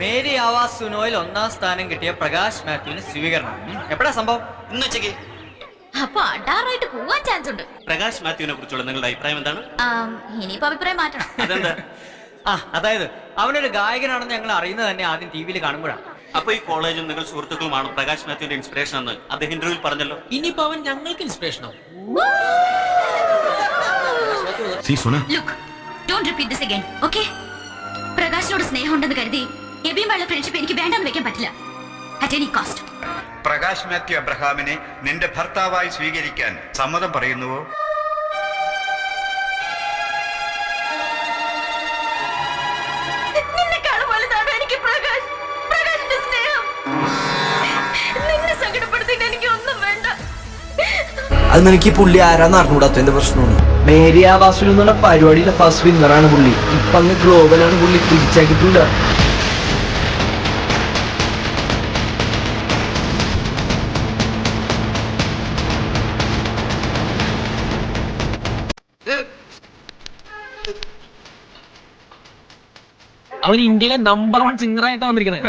Mary Awas സുനോയിൽ 1ാം സ്ഥാനം കിട്ടിയ പ്രകാശ് മാത്യുവിന് സ്വീകരണം. എപ്പോഴാ സംഭവം? ഇന്ന് ഉച്ചയ്ക്ക്. അപ്പൊ അടാറായിട്ട് പോവാൻ ചാൻസ് ഉണ്ട്. പ്രകാശ് മാത്യുവിനെ കുറിച്ചുള്ള നിങ്ങളുടെ അഭിപ്രായം എന്താണ്? ഇനിയിപ്പോ അഭിപ്രായം മാറ്റണം. അതെന്താ? അതായത് അവനൊരു ഗായകനാണെന്ന് ഞങ്ങൾ അറിയുന്നത് തന്നെ ആദ്യം ടി.വിയിൽ കാണുമ്പോഴാണ്. അപ്പൊ ഈ കോളേജും നിങ്ങൾ സുഹൃത്തുക്കളുമാണ് പ്രകാശ് മാത്യുവിന്റെ ഇൻസ്പിറേഷൻ എന്ന് അദ്ദേഹം ഇന്റർവ്യൂവിൽ പറഞ്ഞല്ലോ. ഇനിയിപ്പോ അവൻ ഞങ്ങൾക്ക് ഇൻസ്പിറേഷനോ? Look, don't repeat this again, okay? പ്രകാശിനോട് സ്നേഹമുണ്ടെന്ന് കരുതി എബിയുമായുള്ള ഫ്രണ്ട്ഷിപ്പ് എനിക്ക് വേണ്ടെന്ന് വെക്കാൻ പറ്റില്ല. At any cost. Prakash Mathew അബ്രഹാമിനെ നിന്റെ ഭർത്താവായി സ്വീകരിക്കാൻ സമ്മതം പറയുന്നുവോ? നിന്നെക്കാളും വലുതാണ് എനിക്ക് പ്രകാശിന്റെ സ്നേഹം. നിന്നെ സങ്കടപ്പെടുത്തിയിട്ട് എനിക്ക് ഒന്നും വേണ്ട. അത് നിനക്ക് പുള്ളി ആരാന്ന് അറിഞ്ഞൂടാത്തതിന്റെ പ്രശ്നമാണ്. മേരി ആവാസിൽ നിന്നുള്ള പരിപാടിയിലെ ഫസ്റ്റ് വിന്നറാണ് പുള്ളി. ഇപ്പൊ അങ്ങ് ഗ്ലോബലാണ് പുള്ളി, തിരിച്ചാക്കിയിട്ടില്ല. അവൻ ഇന്ത്യയിലെ നമ്പർ 1 സിംഗർ ആയിട്ടാണ് വന്നിരിക്കുന്നത്.